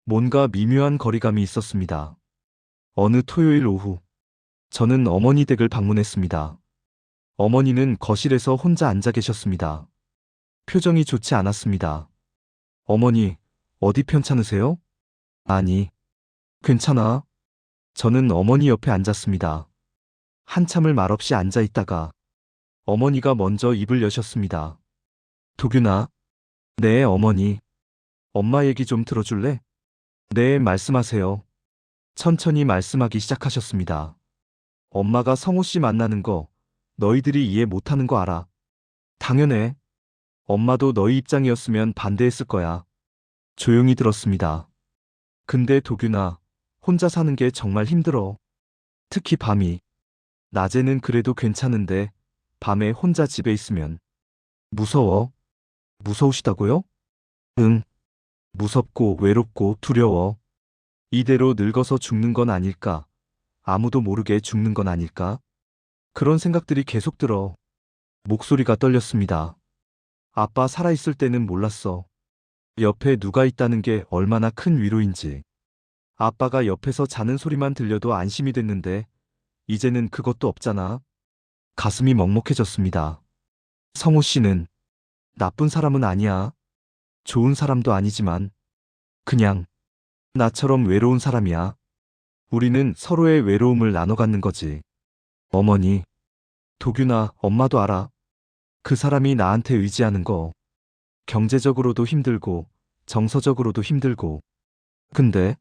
뭔가 미묘한 거리감이 있었습니다. 어느 토요일 오후, 저는 어머니 댁을 방문했습니다. 어머니는 거실에서 혼자 앉아 계셨습니다. 표정이 좋지 않았습니다. 어머니, 어디 편찮으세요? 아니, 괜찮아. 저는 어머니 옆에 앉았습니다. 한참을 말없이 앉아 있다가 어머니가 먼저 입을 여셨습니다. 도균아. 네, 어머니. 엄마 얘기 좀 들어줄래? 네, 말씀하세요. 천천히 말씀하기 시작하셨습니다. 엄마가 성호 씨 만나는 거 너희들이 이해 못하는 거 알아. 당연해. 엄마도 너희 입장이었으면 반대했을 거야. 조용히 들었습니다. 근데 도균아, 혼자 사는 게 정말 힘들어. 특히 밤이. 낮에는 그래도 괜찮은데 밤에 혼자 집에 있으면 무서워. 무서우시다고요? 응. 무섭고 외롭고 두려워. 이대로 늙어서 죽는 건 아닐까? 아무도 모르게 죽는 건 아닐까? 그런 생각들이 계속 들어. 목소리가 떨렸습니다. 아빠 살아있을 때는 몰랐어. 옆에 누가 있다는 게 얼마나 큰 위로인지. 아빠가 옆에서 자는 소리만 들려도 안심이 됐는데 이제는 그것도 없잖아. 가슴이 먹먹해졌습니다. 성호 씨는 나쁜 사람은 아니야. 좋은 사람도 아니지만 그냥 나처럼 외로운 사람이야. 우리는 서로의 외로움을 나눠 갖는 거지. 어머니, 도균아, 엄마도 알아. 그 사람이 나한테 의지하는 거. 경제적으로도 힘들고 정서적으로도 힘들고. 근데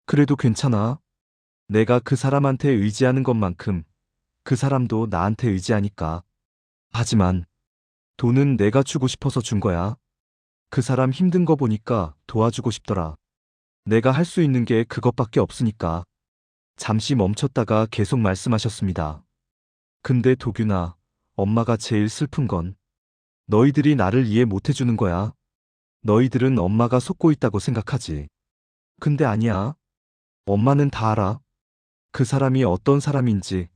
그래도 괜찮아. 내가 그 사람한테 의지하는 것만큼 그 사람도 나한테 의지하니까. 하지만 돈은 내가 주고 싶어서 준 거야. 그 사람 힘든 거 보니까 도와주고 싶더라. 내가 할 수 있는 게 그것밖에 없으니까. 잠시 멈췄다가 계속 말씀하셨습니다. 근데 도균아, 엄마가 제일 슬픈 건 너희들이 나를 이해 못 해주는 거야. 너희들은 엄마가 속고 있다고 생각하지. 근데 아니야. 엄마는 다 알아. 그 사람이 어떤 사람인지,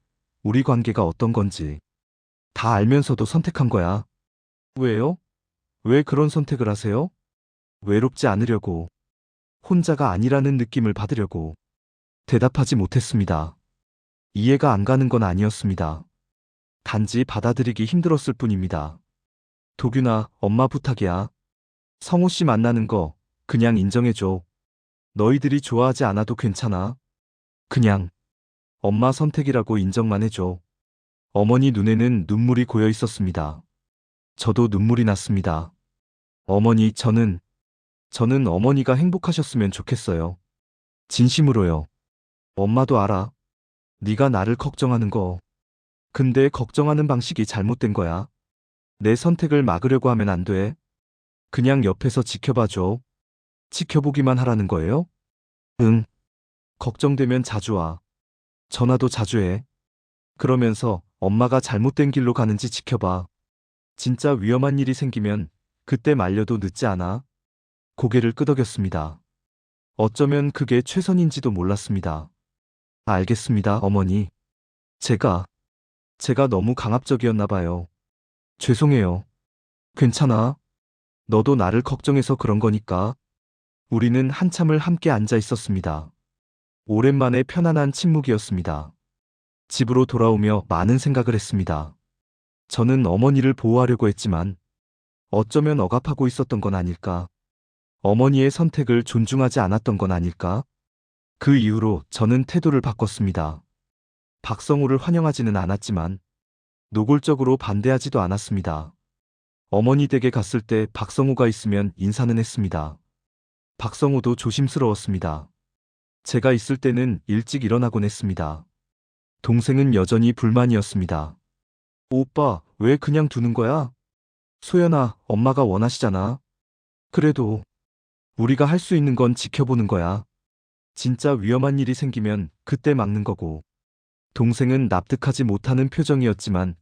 우리 관계가 어떤 건지 다 알면서도 선택한 거야. 왜요? 왜 그런 선택을 하세요? 외롭지 않으려고. 혼자가 아니라는 느낌을 받으려고. 대답하지 못했습니다. 이해가 안 가는 건 아니었습니다. 단지 받아들이기 힘들었을 뿐입니다. 도균아, 엄마 부탁이야. 성호 씨 만나는 거 그냥 인정해줘. 너희들이 좋아하지 않아도 괜찮아. 그냥 엄마 선택이라고 인정만 해줘. 어머니 눈에는 눈물이 고여 있었습니다. 저도 눈물이 났습니다. 어머니, 저는 어머니가 행복하셨으면 좋겠어요. 진심으로요. 엄마도 알아. 네가 나를 걱정하는 거. 근데 걱정하는 방식이 잘못된 거야. 내 선택을 막으려고 하면 안 돼. 그냥 옆에서 지켜봐줘. 지켜보기만 하라는 거예요? 응. 걱정되면 자주 와. 전화도 자주 해. 그러면서 엄마가 잘못된 길로 가는지 지켜봐. 진짜 위험한 일이 생기면 그때 말려도 늦지 않아. 고개를 끄덕였습니다. 어쩌면 그게 최선인지도 몰랐습니다. 알겠습니다, 어머니. 제가 너무 강압적이었나 봐요. 죄송해요. 괜찮아. 너도 나를 걱정해서 그런 거니까. 우리는 한참을 함께 앉아 있었습니다. 오랜만에 편안한 침묵이었습니다. 집으로 돌아오며 많은 생각을 했습니다. 저는 어머니를 보호하려고 했지만 어쩌면 억압하고 있었던 건 아닐까. 어머니의 선택을 존중하지 않았던 건 아닐까? 그 이후로 저는 태도를 바꿨습니다. 박성우를 환영하지는 않았지만 노골적으로 반대하지도 않았습니다. 어머니 댁에 갔을 때 박성우가 있으면 인사는 했습니다. 박성우도 조심스러웠습니다. 제가 있을 때는 일찍 일어나곤 했습니다. 동생은 여전히 불만이었습니다. 오빠, 왜 그냥 두는 거야? 소연아, 엄마가 원하시잖아. 그래도 우리가 할 수 있는 건 지켜보는 거야. 진짜 위험한 일이 생기면 그때 막는 거고. 동생은 납득하지 못하는 표정이었지만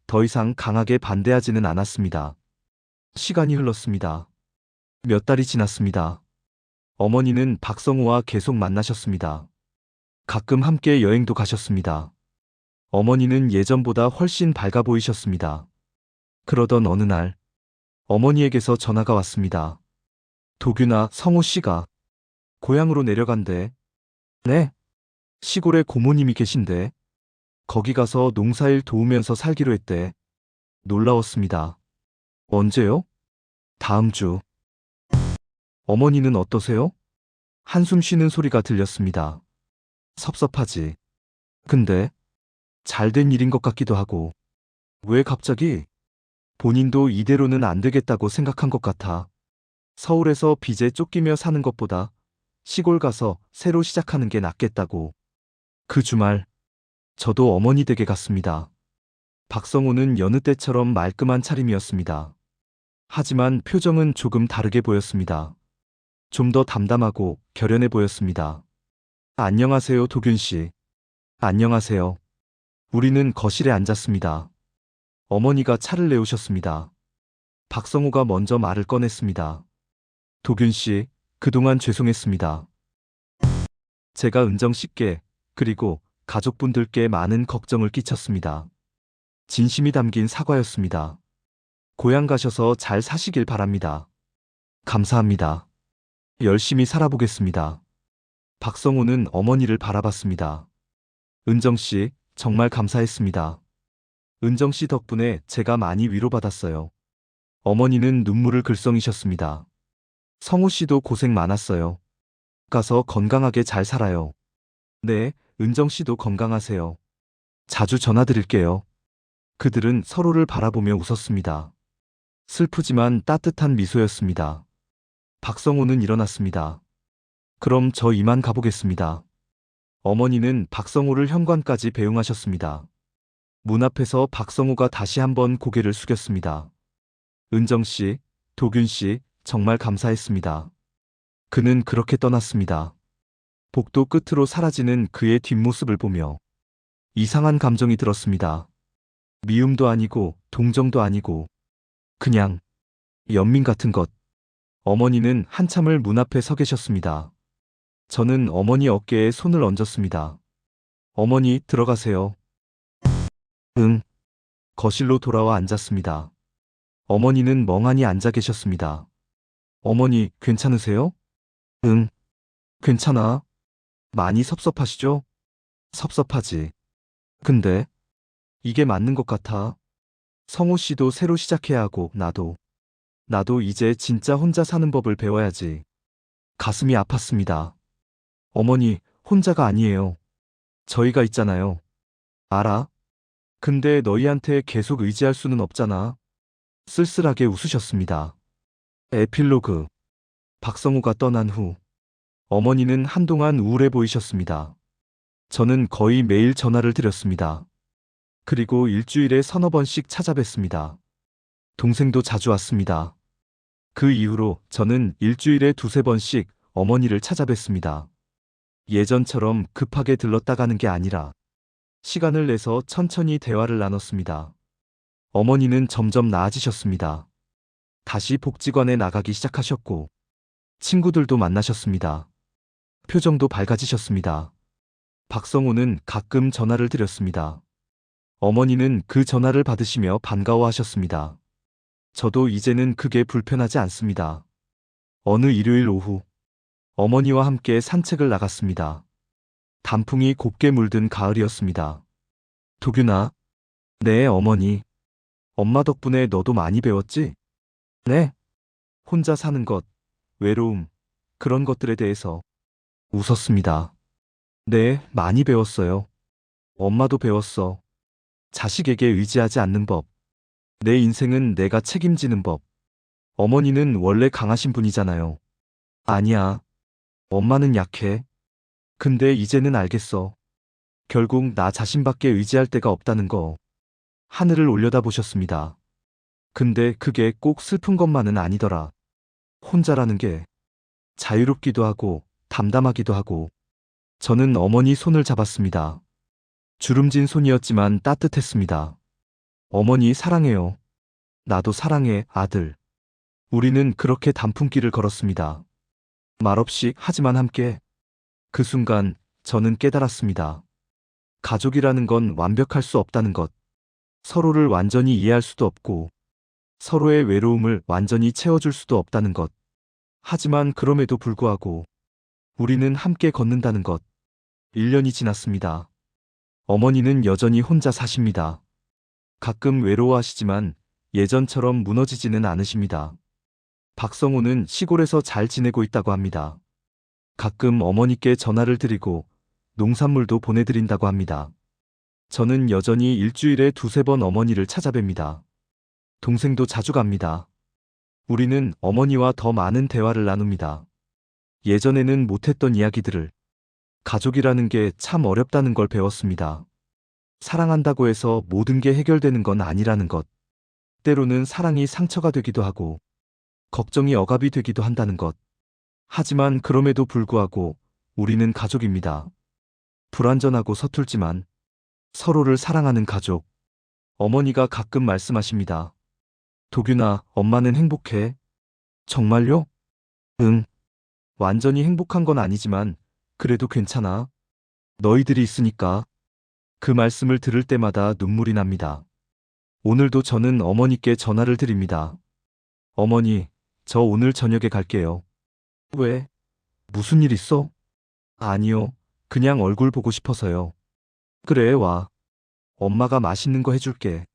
더 이상 강하게 반대하지는 않았습니다. 시간이 흘렀습니다. 몇 달이 지났습니다. 어머니는 박성우와 계속 만나셨습니다. 가끔 함께 여행도 가셨습니다. 어머니는 예전보다 훨씬 밝아 보이셨습니다. 그러던 어느 날, 어머니에게서 전화가 왔습니다. 도균아, 성우 씨가 고향으로 내려간대. 네? 시골에 고모님이 계신데. 거기 가서 농사일 도우면서 살기로 했대. 놀라웠습니다. 언제요? 다음 주. 어머니는 어떠세요? 한숨 쉬는 소리가 들렸습니다. 섭섭하지. 근데 잘 된 일인 것 같기도 하고. 왜 갑자기? 본인도 이대로는 안 되겠다고 생각한 것 같아. 서울에서 빚에 쫓기며 사는 것보다 시골 가서 새로 시작하는 게 낫겠다고. 그 주말, 저도 어머니 댁에 갔습니다. 박성우는 여느 때처럼 말끔한 차림이었습니다. 하지만 표정은 조금 다르게 보였습니다. 좀 더 담담하고 결연해 보였습니다. 안녕하세요, 도균 씨. 안녕하세요. 우리는 거실에 앉았습니다. 어머니가 차를 내오셨습니다. 박성우가 먼저 말을 꺼냈습니다. 도균 씨, 그동안 죄송했습니다. 제가 은정 씨께 그리고 가족분들께 많은 걱정을 끼쳤습니다. 진심이 담긴 사과였습니다. 고향 가셔서 잘 사시길 바랍니다. 감사합니다. 열심히 살아보겠습니다. 박성우는 어머니를 바라봤습니다. 은정 씨, 정말 감사했습니다. 은정 씨 덕분에 제가 많이 위로받았어요. 어머니는 눈물을 글썽이셨습니다. 성우 씨도 고생 많았어요. 가서 건강하게 잘 살아요. 네, 은정 씨도 건강하세요. 자주 전화드릴게요. 그들은 서로를 바라보며 웃었습니다. 슬프지만 따뜻한 미소였습니다. 박성우는 일어났습니다. 그럼 저 이만 가보겠습니다. 어머니는 박성우를 현관까지 배웅하셨습니다. 문 앞에서 박성우가 다시 한번 고개를 숙였습니다. 은정 씨, 도균 씨, 정말 감사했습니다. 그는 그렇게 떠났습니다. 복도 끝으로 사라지는 그의 뒷모습을 보며 이상한 감정이 들었습니다. 미움도 아니고 동정도 아니고 그냥 연민 같은 것. 어머니는 한참을 문 앞에 서 계셨습니다. 저는 어머니 어깨에 손을 얹었습니다. 어머니, 들어가세요. 응. 거실로 돌아와 앉았습니다. 어머니는 멍하니 앉아 계셨습니다. 어머니, 괜찮으세요? 응. 괜찮아. 많이 섭섭하시죠? 섭섭하지. 근데 이게 맞는 것 같아. 성우 씨도 새로 시작해야 하고 나도 이제 진짜 혼자 사는 법을 배워야지. 가슴이 아팠습니다. 어머니, 혼자가 아니에요. 저희가 있잖아요. 알아? 근데 너희한테 계속 의지할 수는 없잖아. 쓸쓸하게 웃으셨습니다. 에필로그. 박성우가 떠난 후 어머니는 한동안 우울해 보이셨습니다. 저는 거의 매일 전화를 드렸습니다. 그리고 일주일에 서너 번씩 찾아뵀습니다. 동생도 자주 왔습니다. 그 이후로 저는 일주일에 두세 번씩 어머니를 찾아뵀습니다. 예전처럼 급하게 들렀다 가는 게 아니라 시간을 내서 천천히 대화를 나눴습니다. 어머니는 점점 나아지셨습니다. 다시 복지관에 나가기 시작하셨고 친구들도 만나셨습니다. 표정도 밝아지셨습니다. 박성우는 가끔 전화를 드렸습니다. 어머니는 그 전화를 받으시며 반가워하셨습니다. 저도 이제는 그게 불편하지 않습니다. 어느 일요일 오후 어머니와 함께 산책을 나갔습니다. 단풍이 곱게 물든 가을이었습니다. 도균아. 네, 어머니. 엄마 덕분에 너도 많이 배웠지? 네. 혼자 사는 것, 외로움, 그런 것들에 대해서 웃었습니다. 네, 많이 배웠어요. 엄마도 배웠어. 자식에게 의지하지 않는 법. 내 인생은 내가 책임지는 법. 어머니는 원래 강하신 분이잖아요. 아니야. 엄마는 약해. 근데 이제는 알겠어. 결국 나 자신밖에 의지할 데가 없다는 거. 하늘을 올려다보셨습니다. 근데 그게 꼭 슬픈 것만은 아니더라. 혼자라는 게 자유롭기도 하고 담담하기도 하고. 저는 어머니 손을 잡았습니다. 주름진 손이었지만 따뜻했습니다. 어머니 사랑해요. 나도 사랑해, 아들. 우리는 그렇게 단풍길을 걸었습니다. 말없이 하지만 함께. 그 순간 저는 깨달았습니다. 가족이라는 건 완벽할 수 없다는 것. 서로를 완전히 이해할 수도 없고 서로의 외로움을 완전히 채워줄 수도 없다는 것. 하지만 그럼에도 불구하고 우리는 함께 걷는다는 것. 1년이 지났습니다. 어머니는 여전히 혼자 사십니다. 가끔 외로워하시지만 예전처럼 무너지지는 않으십니다. 박성호는 시골에서 잘 지내고 있다고 합니다. 가끔 어머니께 전화를 드리고 농산물도 보내드린다고 합니다. 저는 여전히 일주일에 두세 번 어머니를 찾아뵙니다. 동생도 자주 갑니다. 우리는 어머니와 더 많은 대화를 나눕니다. 예전에는 못했던 이야기들을. 가족이라는 게 참 어렵다는 걸 배웠습니다. 사랑한다고 해서 모든 게 해결되는 건 아니라는 것. 때로는 사랑이 상처가 되기도 하고 걱정이 억압이 되기도 한다는 것. 하지만 그럼에도 불구하고 우리는 가족입니다. 불완전하고 서툴지만 서로를 사랑하는 가족. 어머니가 가끔 말씀하십니다. 도균아, 엄마는 행복해. 정말요? 응. 완전히 행복한 건 아니지만 그래도 괜찮아. 너희들이 있으니까. 그 말씀을 들을 때마다 눈물이 납니다. 오늘도 저는 어머니께 전화를 드립니다. 어머니, 저 오늘 저녁에 갈게요. 왜? 무슨 일 있어? 아니요. 그냥 얼굴 보고 싶어서요. 그래, 와. 엄마가 맛있는 거 해줄게.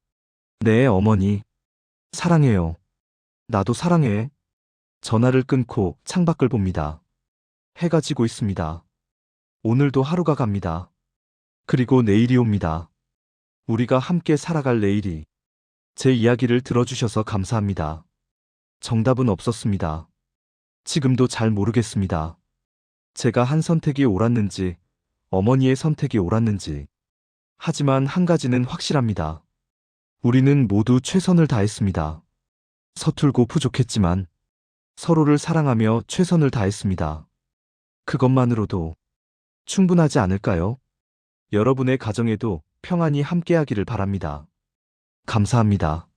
네, 어머니. 사랑해요. 나도 사랑해. 전화를 끊고 창밖을 봅니다. 해가 지고 있습니다. 오늘도 하루가 갑니다. 그리고 내일이 옵니다. 우리가 함께 살아갈 내일이. 제 이야기를 들어주셔서 감사합니다. 정답은 없었습니다. 지금도 잘 모르겠습니다. 제가 한 선택이 옳았는지, 어머니의 선택이 옳았는지. 하지만 한 가지는 확실합니다. 우리는 모두 최선을 다했습니다. 서툴고 부족했지만 서로를 사랑하며 최선을 다했습니다. 그것만으로도 충분하지 않을까요? 여러분의 가정에도 평안이 함께하기를 바랍니다. 감사합니다.